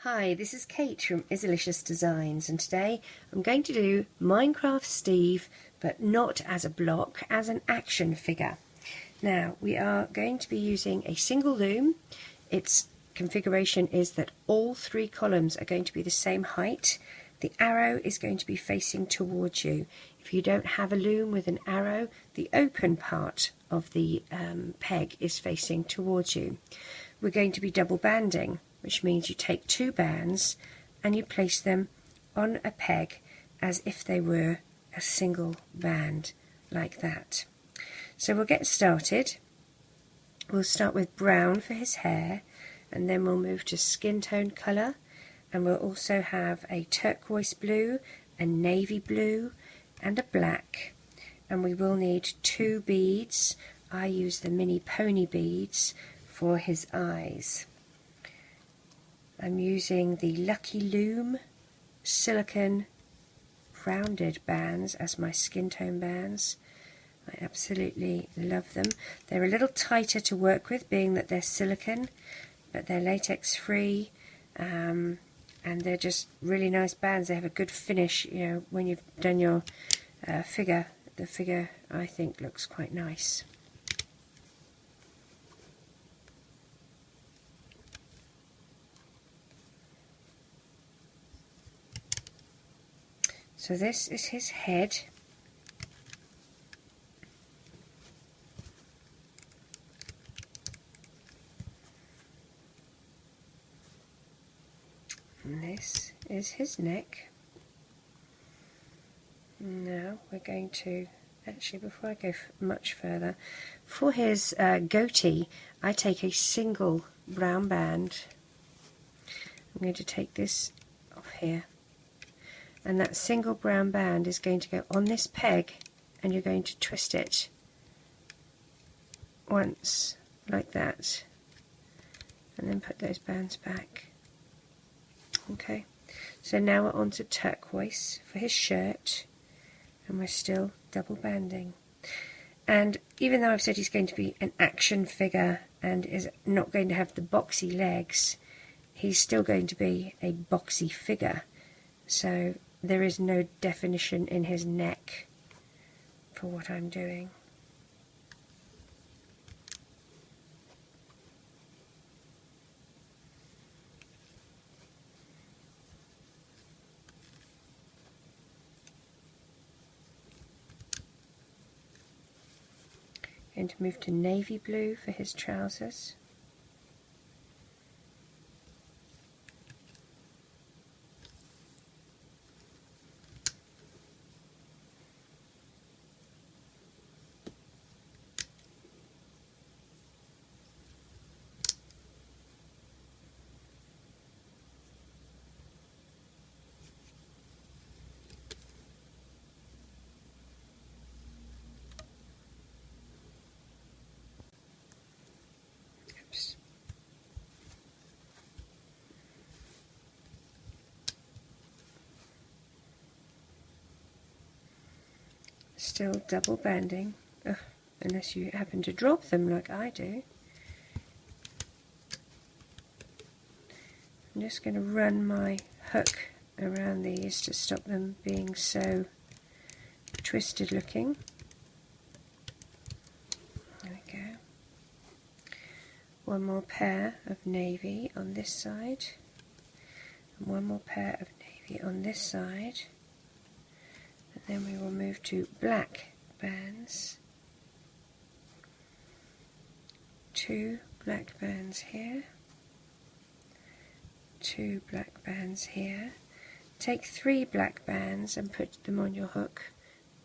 Hi, this is Kate from Izzalicious Designs, and today I'm going to do Minecraft Steve, but not as a block, as an action figure. Now, we are going to be using a single loom. Its configuration is that all three columns are going to be the same height. The arrow is going to be facing towards you. If you don't have a loom with an arrow, the open part of the peg is facing towards you. We're going to be double banding, which means you take two bands and you place them on a peg as if they were a single band, like that. So we'll get started. We'll start with brown for his hair, and then we'll move to skin tone colour, and we'll also have a turquoise blue, a navy blue and a black, and we will need two beads. I use the mini pony beads for his eyes. I'm using the Lucky Loom silicone rounded bands as my skin tone bands. I absolutely love them. They're a little tighter to work with, being that they're silicone, but they're latex free, and they're just really nice bands. They have a good finish, you know, when you've done your figure. The figure, I think, looks quite nice. So this is his head. And this is his neck. Now we're going to, actually before I go much further, for his goatee I take a single brown band. I'm going to take this off here. And that single brown band is going to go on this peg, and you're going to twist it once, like that, and then put those bands back. Okay, so now we're on to turquoise for his shirt, and we're still double banding. And even though I've said he's going to be an action figure and is not going to have the boxy legs, he's still going to be a boxy figure. So there is no definition in his neck for what I'm doing. Going to move to navy blue for his trousers. Still double banding, unless you happen to drop them like I do. I'm just going to run my hook around these to stop them being so twisted looking. There we go. One more pair of navy on this side, and one more pair of navy on this side. Then we will move to black bands. Two black bands here. Two black bands here. Take three black bands and put them on your hook.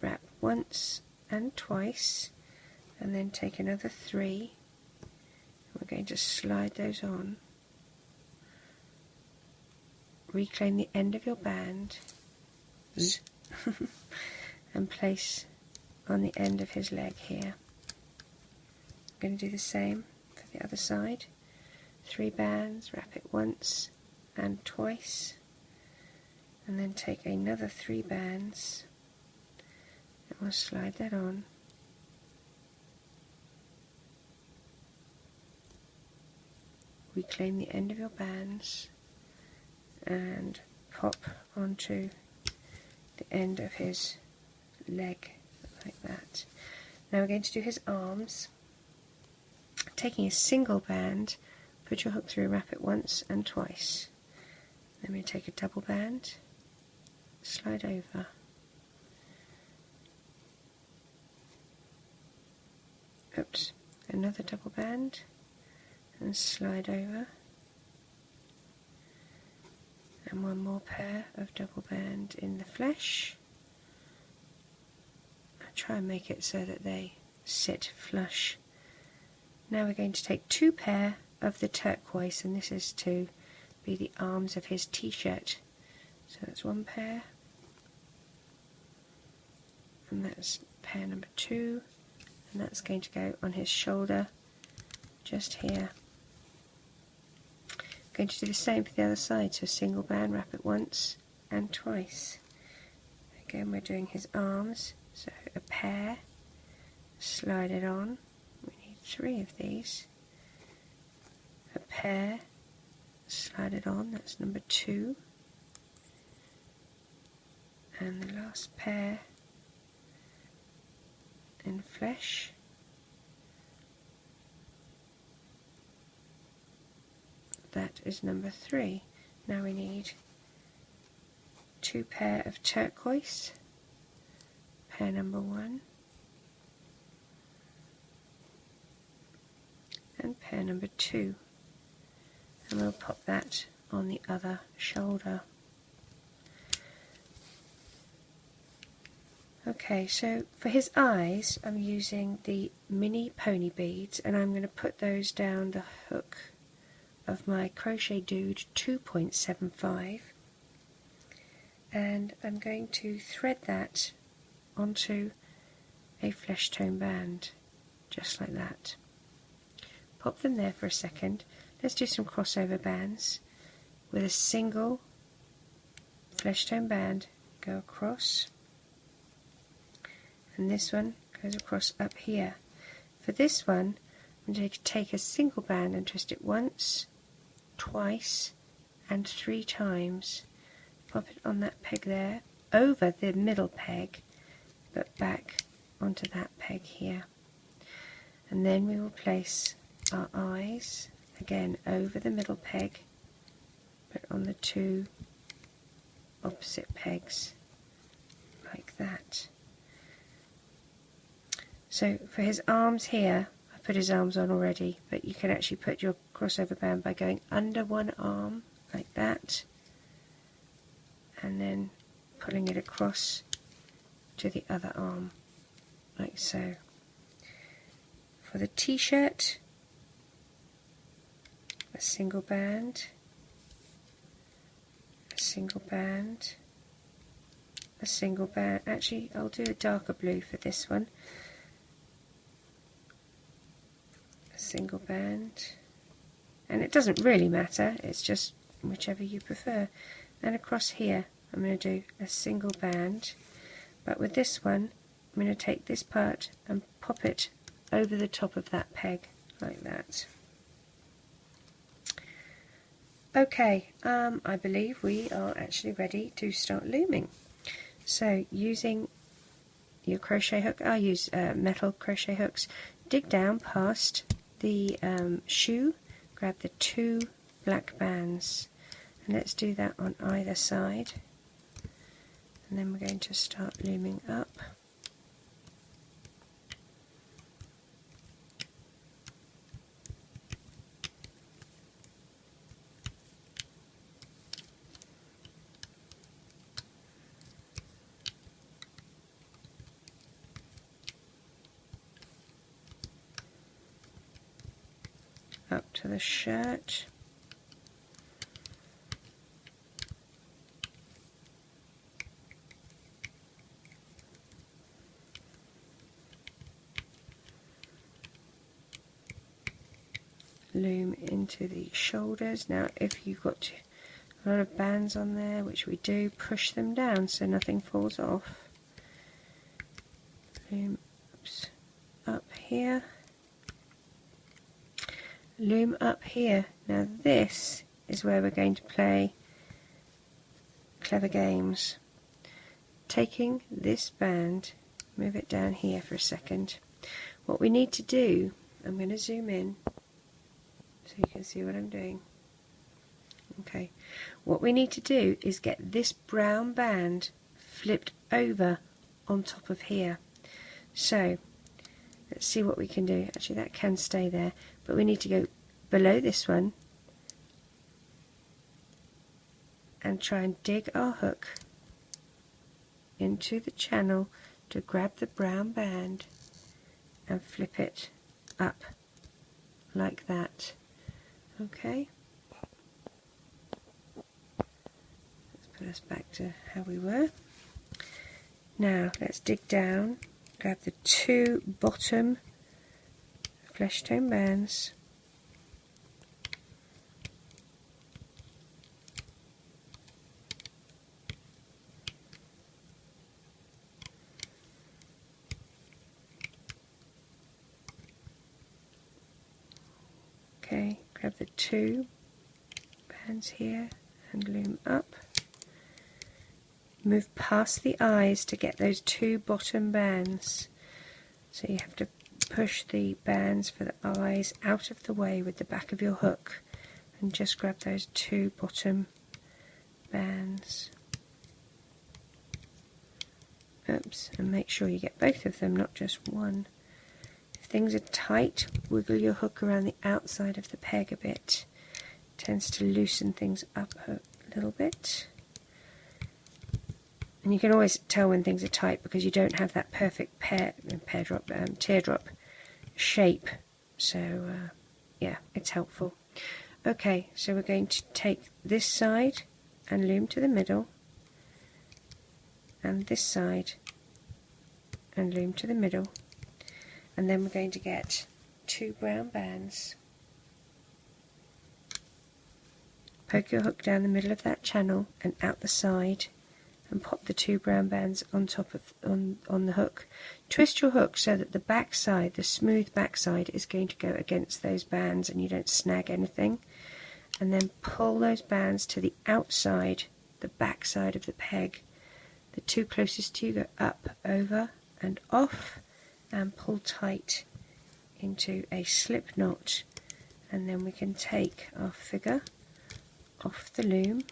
Wrap once and twice, and then take another three. We're going to slide those on. Reclaim the end of your band. And place on the end of his leg here. I'm going to do the same for the other side. Three bands, wrap it once and twice, and then take another three bands and we'll slide that on. Reclaim the end of your bands and pop onto the end of his leg like that. Now we're going to do his arms. Taking a single band, put your hook through, wrap it once and twice. Then we take a double band, slide over, oops, another double band and slide over, and one more pair of double band in the flesh. I'll try and make it so that they sit flush. Now we're going to take 2 pair of the turquoise, and this is to be the arms of his t-shirt. So that's 1 pair, and that's pair number 2, and that's going to go on his shoulder just here. Going to do the same for the other side, so single band, wrap it once and twice. Again we're doing his arms, so a pair, slide it on. We need 3 of these. A pair, slide it on, that's number 2. And the last pair in flesh. That is number 3. Now we need 2 pair of turquoise, pair number 1 and pair number 2, and we'll pop that on the other shoulder. Okay, so for his eyes I'm using the mini pony beads, and I'm going to put those down the hook of my Crochet Dude 2.75, and I'm going to thread that onto a flesh tone band just like that. Pop them there for a second. Let's do some crossover bands with a single flesh tone band. Go across, and this one goes across up here. For this one I'm going to take a single band and twist it once, twice and 3 times. Pop it on that peg there, over the middle peg, but back onto that peg here. And then we will place our eyes again over the middle peg, but on the 2 opposite pegs like that. So for his arms here, I've put his arms on already, but you can actually put your crossover band by going under one arm like that and then pulling it across to the other arm like so. For the t-shirt, a single band, a single band, a single band. Actually, I'll do a darker blue for this one. A single band, and it doesn't really matter, it's just whichever you prefer. And across here I'm going to do a single band, but with this one I'm going to take this part and pop it over the top of that peg like that. Okay, I believe we are actually ready to start looming. So using your crochet hook, I use metal crochet hooks, dig down past the shoe, grab the 2 black bands, and let's do that on either side, and then we're going to start looming up. Up to the shirt, loom into the shoulders. Now if you've got a lot of bands on there, which we do, push them down so nothing falls off. Loom up here, loom up here. Now this is where we're going to play clever games. Taking this band, move it down here for a second. What we need to do, I'm going to zoom in so you can see what I'm doing. Okay, what we need to do is get this brown band flipped over on top of here. So let's see what we can do. Actually, that can stay there, but we need to go below this one and try and dig our hook into the channel to grab the brown band and flip it up like that. Okay, let's put us back to how we were. Now let's dig down, grab the two bottom flesh tone bands, okay, grab the two bands here and loom up. Move past the eyes to get those two bottom bands. So you have to push the bands for the eyes out of the way with the back of your hook and just grab those two bottom bands. Oops, and make sure you get both of them, not just one. If things are tight, wiggle your hook around the outside of the peg a bit. It tends to loosen things up a little bit. And you can always tell when things are tight because you don't have that perfect teardrop shape. So yeah, it's helpful. Okay, so we're going to take this side and loom to the middle, and this side and loom to the middle, and then we're going to get two brown bands. Poke your hook down the middle of that channel and out the side, and pop the two brown bands on top of on the hook. Twist your hook so that the back side, the smooth back side, is going to go against those bands and you don't snag anything. And then pull those bands to the outside, the back side of the peg. The two closest to you go up, over and off, and pull tight into a slip knot. And then we can take our figure off the loom.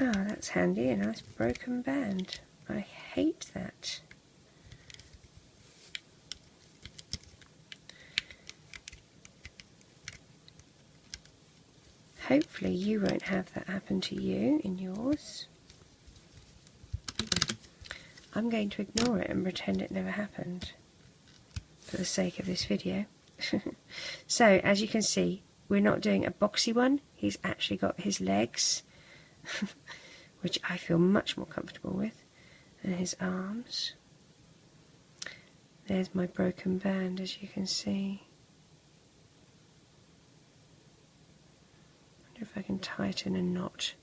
Ah, that's handy, a nice broken band. I hate that. Hopefully you won't have that happen to you in yours. I'm going to ignore it and pretend it never happened for the sake of this video. So, as you can see, we're not doing a boxy one. He's actually got his legs, which I feel much more comfortable with, and his arms. There's my broken band, as you can see. I wonder if I can tighten a knot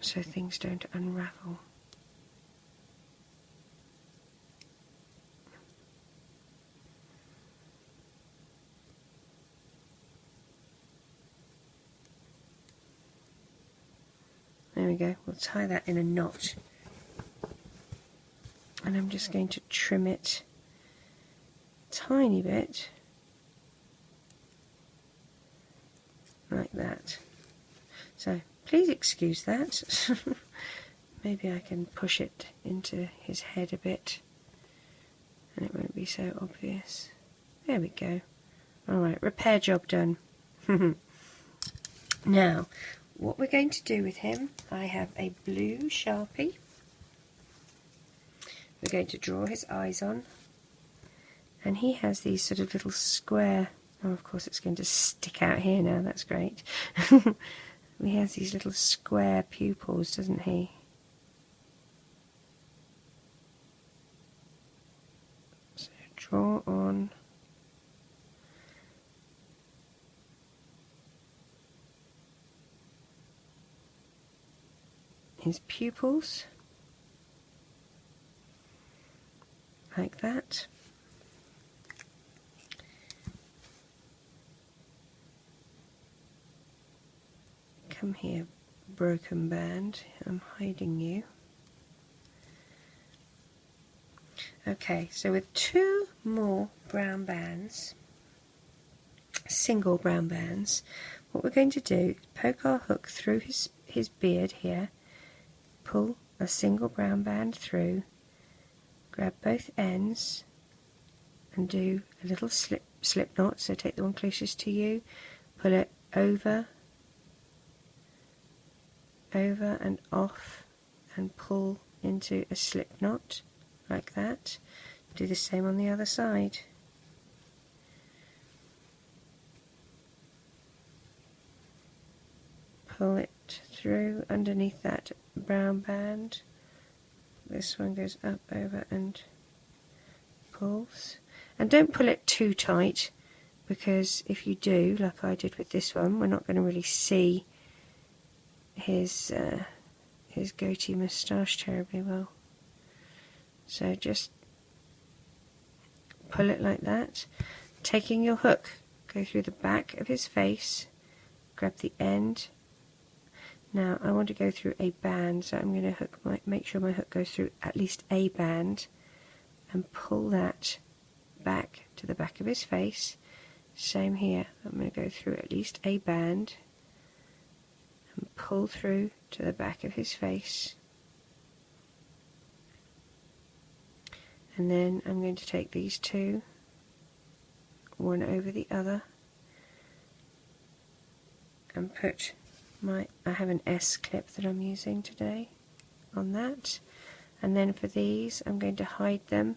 so things don't unravel. There we go, we'll tie that in a knot. And I'm just going to trim it a tiny bit, like that. So please excuse that. Maybe I can push it into his head a bit and it won't be so obvious. There we go. Alright, repair job done. Now, what we're going to do with him, I have a blue Sharpie. We're going to draw his eyes on, and he has these sort of little square, oh of course it's going to stick out here now, that's great. He has these little square pupils, doesn't he? So draw on. his pupils, like that. Come here, broken band, I'm hiding you. Okay, so with 2 more brown bands, single brown bands, what we're going to do is poke our hook through his beard here, pull a single brown band through, grab both ends and do a little slip knot, so take the one closest to you, pull it over and off and pull into a slip knot like that. Do the same on the other side. Pull it through underneath that brown band. This one goes up, over and pulls. And don't pull it too tight, because if you do, like I did with this one, we're not going to really see his goatee moustache terribly well. So just pull it like that. Taking your hook, go through the back of his face, grab the end. Now I want to go through a band, so I'm going to make sure my hook goes through at least a band and pull that back to the back of his face. Same here, I'm going to go through at least a band and pull through to the back of his face. And then I'm going to take these 2, one over the other, and put I have an S clip that I'm using today on that. And then for these, I'm going to hide them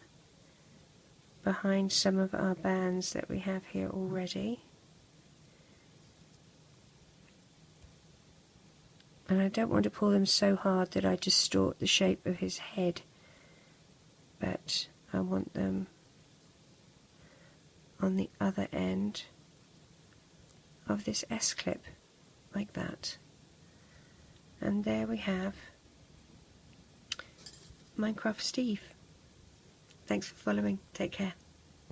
behind some of our bands that we have here already. And I don't want to pull them so hard that I distort the shape of his head, but I want them on the other end of this S clip, like that. And there we have Minecraft Steve. Thanks for following. Take care.